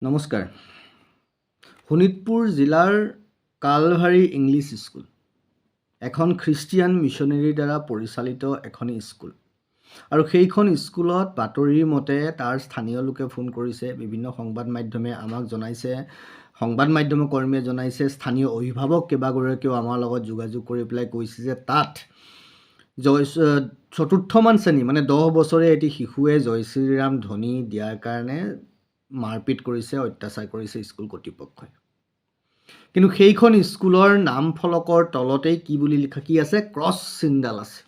নমস্কাৰ। শোণিতপুৰ জিলাৰ Calvary English school এখন খ্ৰীষ্টিয়ান মিছনেৰীৰ দ্বাৰা পৰিচালিত এখন স্কুল আৰু সেইখন স্কুলত বাতৰিৰ মতে তাৰ স্থানীয় লোকে ফোন কৰিছে, বিভিন্ন সংবাদ মাধ্যমে আমাক জনাইছে, সংবাদ মাধ্যমৰ কৰ্মীয়ে জনাইছে, স্থানীয় অভিভাৱক কেইবাগৰাকীও আমাৰ লগত যোগাযোগ কৰি পেলাই কৈছে যে তাত চতুৰ্থমান শ্ৰেণী মানে 10 বছৰে এটি শিশুৱে জয় শ্ৰীৰাম ধ্বনি দিয়াৰ কাৰণে মাৰপিট কৰিছে, অত্যাচাৰ কৰিছে স্কুল কৰ্তৃপক্ষই। কিন্তু সেইখন স্কুলৰ নাম ফলকৰ তলতেই কি বুলি লিখা কি আছে? ক্ৰছ চিনডাল আছে।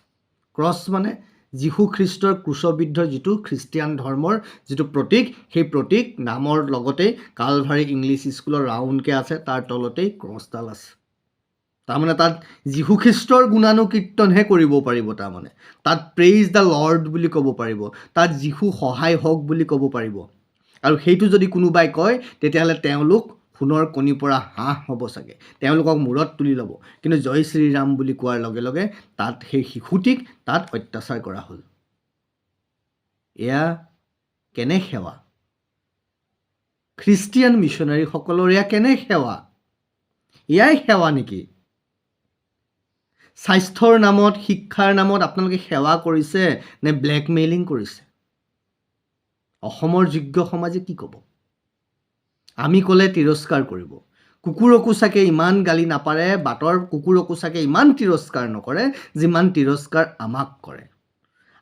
ক্ৰছ মানে যীশু খ্ৰীষ্টৰ ক্ৰুচবিদ্ধৰ যিটো খ্ৰীষ্টিয়ান ধৰ্মৰ যিটো প্ৰতীক, সেই প্ৰতীক নামৰ লগতে কালভাৰী ইংলিছ স্কুলৰ ৰাউণ্ডকৈ আছে, তাৰ তলতেই ক্ৰছডাল আছে। তাৰমানে তাত যীশু খ্ৰীষ্টৰ গুণানুকীৰ্তনহে কৰিব পাৰিব, তাৰমানে তাত প্ৰেইজ দ্য লৰ্ড বুলি ক'ব পাৰিব, তাত যীশু সহায় হওক বুলি ক'ব পাৰিব। আৰু সেইটো যদি কোনোবাই কয় তেতিয়াহ'লে তেওঁলোক সোণৰ কণীৰ পৰা হাঁহ হ'ব চাগে, তেওঁলোকক মূৰত তুলি ল'ব। কিন্তু জয় শ্ৰীৰাম বুলি কোৱাৰ লগে লগে তাত সেই শিশুটিক তাত অত্যাচাৰ কৰা হ'ল। এয়া কেনে সেৱা? খ্ৰীষ্টিয়ান মিছনাৰীসকলৰ এয়া কেনে সেৱা? এয়াই সেৱা নেকি? স্বাস্থ্যৰ নামত, শিক্ষাৰ নামত আপোনালোকে সেৱা কৰিছে নে ব্লেকমেইলিং কৰিছে? অসমৰ যোগ্য সমাজে কি ক'ব? আমি ক'লে তিৰস্কাৰ কৰিব। কুকুৰকো চাগে ইমান গালি নাপাৰে, বাটৰ কুকুৰকো চাগে ইমান তিৰস্কাৰ নকৰে যিমান তিৰস্কাৰ আমাক কৰে।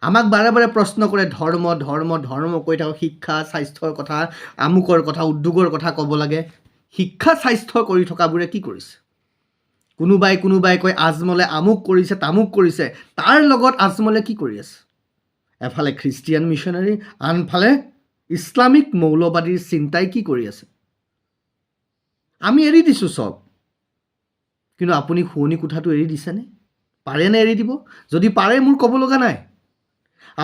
আমাক বাৰে বাৰে প্ৰশ্ন কৰে, ধৰ্ম ধৰ্ম ধৰ্ম কৈ থাকক, শিক্ষা স্বাস্থ্যৰ কথা, আমুকৰ কথা, উদ্যোগৰ কথা ক'ব লাগে। শিক্ষা স্বাস্থ্য কৰি থকাবোৰে কি কৰিছে? কোনোবাই কয় আজমলে আমুক কৰিছে তামুক কৰিছে, তাৰ লগত আজমলে কি কৰি আছে? এফালে খ্ৰীষ্টিয়ান মিছনাৰী, আনফালে ইছলামিক মৌলবাদীৰ চিন্তাই কি কৰি আছে? আমি এৰি দিছোঁ চব, কিন্তু আপুনি শুৱনি কোঠাটো এৰি দিছেনে? পাৰেনে এৰি দিব? যদি পাৰে মোৰ ক'ব লগা নাই।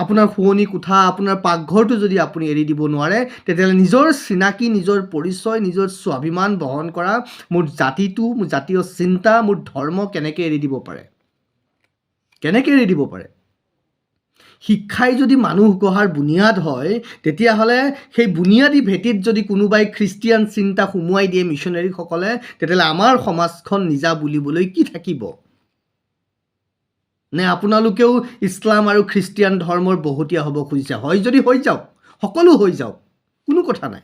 আপোনাৰ শুৱনি কোঠা, আপোনাৰ পাকঘৰটো যদি আপুনি এৰি দিব নোৱাৰে, তেতিয়াহ'লে নিজৰ চিনাকি, নিজৰ পৰিচয়, নিজৰ স্বাভিমান বহন কৰা মোৰ জাতিটো, মোৰ জাতীয় চিন্তা, মোৰ ধৰ্ম কেনেকৈ এৰি দিব পাৰে? কেনেকৈ এৰি দিব পাৰে? শিক্ষাই যদি মানুহ গঢ়াৰ বুনিয়াদ হয়, তেতিয়াহ'লে সেই বুনিয়াদী ভেটিত যদি কোনোবাই খ্ৰীষ্টিয়ান চিন্তা সুমুৱাই দিয়ে মিছনেৰীসকলে, তেতিয়াহ'লে আমাৰ সমাজখন নিজা বুলিবলৈ কি থাকিব? নে আপোনালোকেও ইছলাম আৰু খ্ৰীষ্টিয়ান ধৰ্মৰ বহতীয়া হ'ব খুজিছে? হয় যদি হৈ যাওক, সকলো হৈ যাওক, কোনো কথা নাই।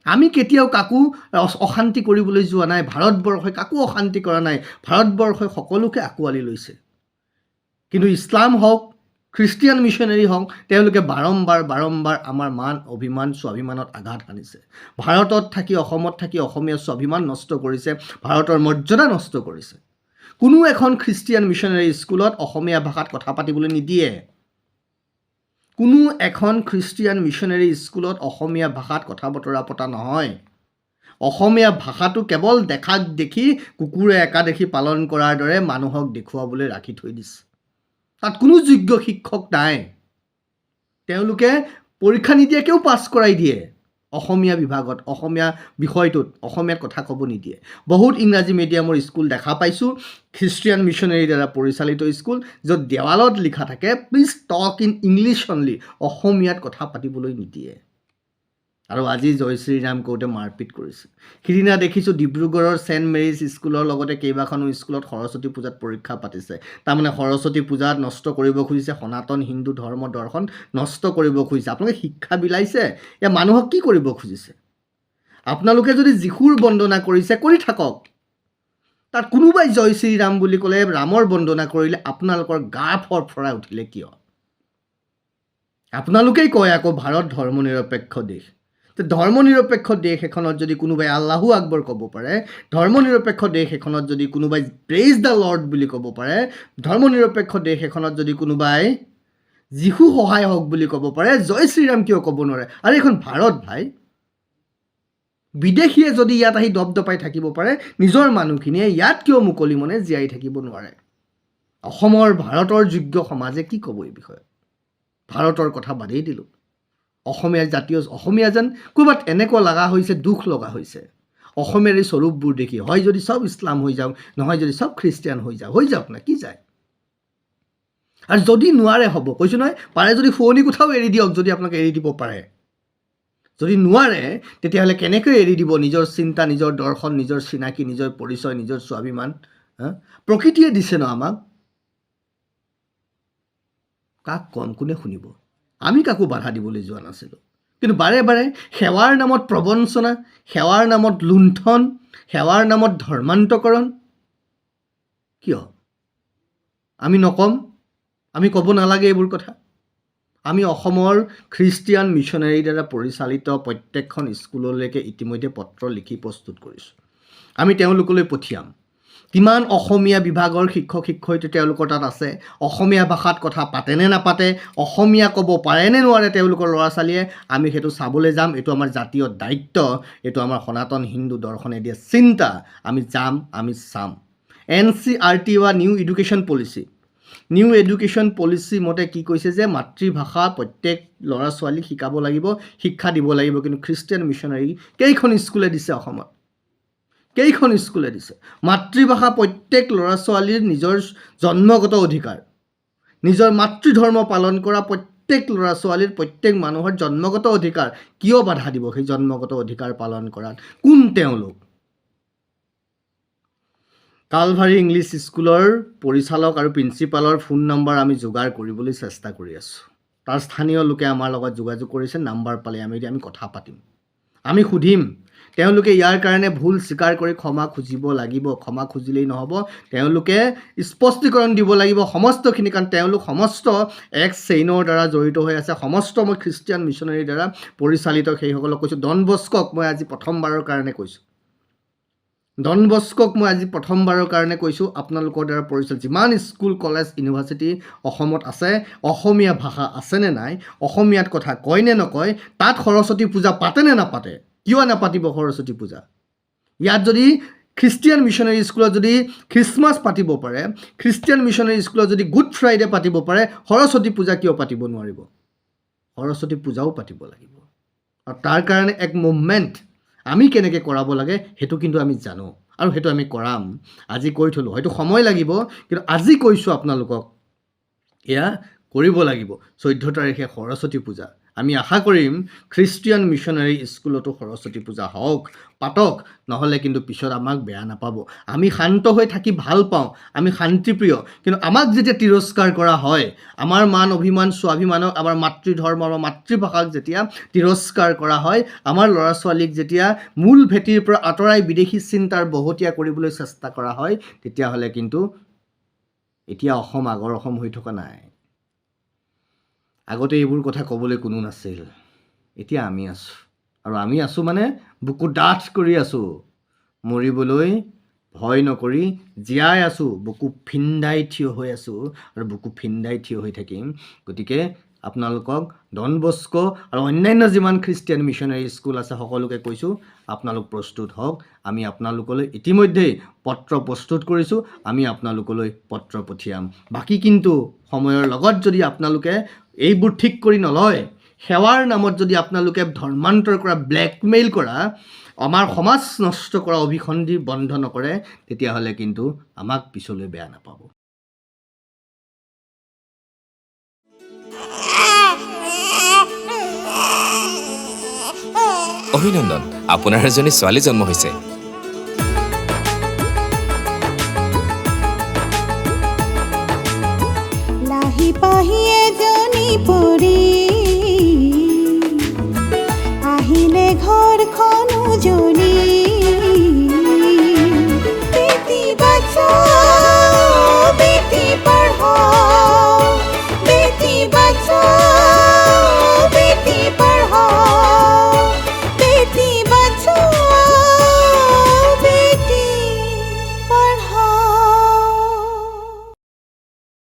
আমি কেতিয়াও কাকো অশান্তি কৰিবলৈ যোৱা নাই, ভাৰতবৰ্ষই কাকো অশান্তি কৰা নাই, ভাৰতবৰ্ষই সকলোকে আঁকোৱালি লৈছে। কিন্তু ইছলাম হওক, খ্ৰীষ্টিয়ান মিছনেৰী হওক, তেওঁলোকে বাৰম্বাৰ আমাৰ মান অভিমান স্বাভিমানত আঘাত সানিছে। ভাৰতত থাকি, অসমত থাকি অসমীয়া স্বাভিমান নষ্ট কৰিছে, ভাৰতৰ মৰ্যাদা নষ্ট কৰিছে। কোনো এখন খ্ৰীষ্টিয়ান মিছনেৰী স্কুলত অসমীয়া ভাষাত কথা পাতিবলৈ নিদিয়ে। কোনো এখন খ্ৰীষ্টিয়ান মিছনেৰী স্কুলত অসমীয়া ভাষাত কথা বতৰা পতা নহয়। অসমীয়া ভাষাটো কেৱল দেখাক দেখি, কুকুৰে একাদেশী পালন কৰাৰ দৰে মানুহক দেখুৱাবলৈ ৰাখি থৈ দিছে। তাত কোনো যোগ্য শিক্ষক নাই। তেওঁলোকে পৰীক্ষা নিদিয়াকৈও পাছ কৰাই দিয়ে। অসমীয়া বিভাগত, অসমীয়া বিষয়টোত অসমীয়াত কথা ক'ব নিদিয়ে। বহুত ইংৰাজী মিডিয়ামৰ স্কুল দেখা পাইছোঁ, খ্ৰীষ্টিয়ান মিছনেৰীৰ দ্বাৰা পৰিচালিত স্কুল, য'ত দেৱালত লিখা থাকে please talk in English only, অসমীয়াত কথা পাতিবলৈ নিদিয়ে। আৰু আজি জয় শ্ৰীৰাম কওঁতে মাৰপিট কৰিছে। সিদিনা দেখিছোঁ ডিব্ৰুগড়ৰ ছেইণ্ট মেৰিজ স্কুলৰ লগতে কেইবাখনো স্কুলত সৰস্বতী পূজাত পৰীক্ষা পাতিছে। তাৰমানে সৰস্বতী পূজাত নষ্ট কৰিব খুজিছে, সনাতন হিন্দু ধৰ্ম দৰ্শন নষ্ট কৰিব খুজিছে। আপোনালোকে শিক্ষা বিলাইছে, এয়া মানুহক কি কৰিব খুজিছে? আপোনালোকে যদি যীশুৰ বন্দনা কৰিছে, কৰি থাকক। তাত কোনোবাই জয় শ্ৰীৰাম বুলি ক'লে, ৰামৰ বন্দনা কৰিলে আপোনালোকৰ গা ফৰফৰাই উঠিলে কিয়? আপোনালোকেই কয় আকৌ ভাৰত ধৰ্মনিৰপেক্ষ দেশ। ধৰ্মনিৰপেক্ষ দেশ এখনত যদি কোনোবাই আল্লাহু আকবৰ ক'ব পাৰে, ধৰ্মনিৰপেক্ষ দেশ এখনত যদি কোনোবাই প্ৰেইজ দ্য লৰ্ড বুলি ক'ব পাৰে, ধৰ্মনিৰপেক্ষ দেশ এখনত যদি কোনোবাই যীশু সহায় হওক বুলি ক'ব পাৰে, জয় শ্ৰীৰাম কিয় ক'ব নোৱাৰে? আৰু এইখন ভাৰত ভাই। বিদেশীয়ে যদি ইয়াত আহি দপদপাই থাকিব পাৰে, নিজৰ মানুহখিনিয়ে ইয়াত কিয় মুকলি মনে জীয়াই থাকিব নোৱাৰে? অসমৰ ভাৰতৰ যোগ্য সমাজে কি ক'ব এই বিষয়ে? ভাৰতৰ কথা বাদেই দিলোঁ। অসমীয়া যেন ক'ৰবাত এনেকুৱা লগা হৈছে, দুখ লগা হৈছে অসমীয়াৰ এই স্বৰূপবোৰ দেখি। হয় যদি চব ইছলাম হৈ যাওক, নহয় যদি চব খ্ৰীষ্টিয়ান হৈ যাওক না, কি যায়? আৰু যদি নোৱাৰে হ'ব, কৈছোঁ নহয়, পাৰে যদি শুৱনি কোঠাও এৰি দিয়ক, যদি আপোনালোকে এৰি দিব পাৰে। যদি নোৱাৰে তেতিয়াহ'লে কেনেকৈ এৰি দিব নিজৰ চিন্তা, নিজৰ দৰ্শন, নিজৰ চিনাকি, নিজৰ পৰিচয়, নিজৰ স্বাভিমান? প্ৰকৃতিয়ে দিছে ন আমাক। কাক কম, কোনে শুনিব? আমি কাকো বাধা দিবলৈ যোৱা নাছিলোঁ। কিন্তু বাৰে বাৰে সেৱাৰ নামত প্ৰবঞ্চনা, সেৱাৰ নামত লুণ্ঠন, সেৱাৰ নামত ধৰ্মান্তকৰণ। কিয়? আমি নকম? আমি ক'ব নালাগে এইবোৰ কথা? আমি অসমৰ খ্ৰীষ্টিয়ান মিছনাৰীৰ দ্বাৰা পৰিচালিত প্ৰত্যেকখন স্কুললৈকে ইতিমধ্যে পত্ৰ লিখি প্ৰস্তুত কৰিছোঁ। আমি তেওঁলোকলৈ পঠিয়াম। কিমান অসমীয়া বিভাগৰ শিক্ষক শিক্ষয়িত্ৰী তেওঁলোকৰ তাত আছে, অসমীয়া ভাষাত কথা পাতেনে নাপাতে, অসমীয়া ক'ব পাৰেনে নোৱাৰে তেওঁলোকৰ ল'ৰা ছোৱালীয়ে, আমি সেইটো চাবলৈ যাম। এইটো আমাৰ জাতীয় দায়িত্ব, এইটো আমাৰ সনাতন হিন্দু দৰ্শনে দিয়া চিন্তা। আমি যাম, আমি চাম। NCERT বা নিউ এডুকেশ্যন পলিচি মতে কি কৈছে যে মাতৃভাষা প্ৰত্যেক ল'ৰা ছোৱালীক শিকাব লাগিব, শিক্ষা দিব লাগিব। কিন্তু খ্ৰীষ্টিয়ান মিছনাৰী কেইখন স্কুলে দিছে অসমত? কেইখন স্কুলে দিছে? মাতৃভাষা প্ৰত্যেক ল'ৰা ছোৱালীৰ নিজৰ জন্মগত অধিকাৰ, নিজৰ মাতৃধৰ্ম পালন কৰা প্ৰত্যেক ল'ৰা ছোৱালীৰ, প্ৰত্যেক মানুহৰ জন্মগত অধিকাৰ। কিয় বাধা দিব সেই জন্মগত অধিকাৰ পালন কৰাত? কোন তেওঁলোক? কালভাৰী ইংলিছ স্কুলৰ পৰিচালক আৰু প্ৰিন্সিপালৰ ফোন নম্বৰ আমি যোগাৰ কৰিবলৈ চেষ্টা কৰি আছোঁ। তাৰ স্থানীয় লোকে আমাৰ লগত যোগাযোগ কৰিছে। নাম্বাৰ পালে আমি কথা পাতিম, আমি সুধিম। তেওঁলোকে ইয়াৰ কাৰণে ভুল স্বীকাৰ কৰি ক্ষমা খুজিব লাগিব। ক্ষমা খুজিলেই নহ'ব, তেওঁলোকে স্পষ্টীকৰণ দিব লাগিব সমস্তখিনি। কাৰণ তেওঁলোক সমস্ত এক চেইনৰ দ্বাৰা জড়িত হৈ আছে, সমস্ত মই খ্ৰীষ্টিয়ান মিছনাৰীৰ দ্বাৰা পৰিচালিত। সেইসকলক কৈছোঁ, ডন বস্কক মই আজি প্ৰথমবাৰৰ কাৰণে কৈছোঁ, আপোনালোকৰ দ্বাৰা পৰিচালিত যিমান স্কুল, কলেজ, ইউনিভাৰ্চিটি অসমত আছে, অসমীয়া ভাষা আছেনে নাই, অসমীয়াত কথা কয় নে নকয়, তাত সৰস্বতী পূজা পাতে নে নাপাতে? কিয় নাপাতিব সৰস্বতী পূজা? ইয়াত যদি খ্ৰীষ্টিয়ান মিছনাৰী স্কুলত যদি খ্ৰীষ্টমাছ পাতিব পাৰে, খ্ৰীষ্টিয়ান মিছনাৰী স্কুলত যদি গুড ফ্ৰাইডে পাতিব পাৰে, সৰস্বতী পূজা কিয় পাতিব নোৱাৰিব? সৰস্বতী পূজাও পাতিব লাগিব। আৰু তাৰ কাৰণে এক মুভমেণ্ট আমি কেনেকৈ কৰাব লাগে সেইটো কিন্তু আমি জানো, আৰু সেইটো আমি কৰাম। আজি কৈ থলোঁ, হয়তো সময় লাগিব, কিন্তু আজি কৈছোঁ আপোনালোকক, এয়া কৰিব লাগিব। 14 তাৰিখে সৰস্বতী পূজা। আমি আশা কৰিম খ্ৰীষ্টিয়ান মিছনাৰী স্কুলতো সৰস্বতী পূজা হওক, পাতক। নহ'লে কিন্তু পিছত আমাক বেয়া নাপাব। আমি শান্ত হৈ থাকি ভাল পাওঁ, আমি শান্তিপ্ৰিয়। কিন্তু আমাক যেতিয়া তিৰস্কাৰ কৰা হয়, আমাৰ মান অভিমান স্বাভিমানক, আমাৰ মাতৃধৰ্ম বা মাতৃভাষাক যেতিয়া তিৰস্কাৰ কৰা হয়, আমাৰ ল'ৰা ছোৱালীক যেতিয়া মূল ভেটিৰ পৰা আঁতৰাই বিদেশী চিন্তাৰ বহতীয়া কৰিবলৈ চেষ্টা কৰা হয়, তেতিয়াহ'লে কিন্তু এতিয়া অসম আগৰ অসম হৈ থকা নাই। আগতে এইবোৰ কথা ক'বলৈ কোনো নাছিল, এতিয়া আমি আছোঁ। আৰু আমি আছোঁ মানে বুকু ডাঠ কৰি আছোঁ, মৰিবলৈ ভয় নকৰি জীয়াই আছোঁ, বুকু ফিন্দাই থিয় হৈ আছোঁ, আৰু বুকু ফিন্দাই থিয় হৈ থাকিম। গতিকে আপোনালোকক ডন বস্ক আৰু অন্যান্য যিমান খ্ৰীষ্টিয়ান মিছনাৰী স্কুল আছে সকলোকে কৈছোঁ, আপোনালোক প্ৰস্তুত হওক। আমি আপোনালোকলৈ ইতিমধ্যেই পত্ৰ প্ৰস্তুত কৰিছোঁ, আমি আপোনালোকলৈ পত্ৰ পঠিয়াম। বাকী কিন্তু সময়ৰ লগত যদি আপোনালোকে এইবোৰ ঠিক কৰি নলয়, সেৱাৰ নামত যদি আপোনালোকে ধৰ্মান্তৰ কৰা, ব্লেকমেইল কৰা, আমাৰ সমাজ নষ্ট কৰা অভিসন্ধি বন্ধ নকৰে, তেতিয়াহ'লে কিন্তু আমাক পিছলৈ বেয়া নাপাব। অভিনন্দন, আপোনাৰ এজনী ছোৱালী জন্ম হৈছে। লাহি পাহি এজনী পৰি আহিলে ঘৰখন উজলি।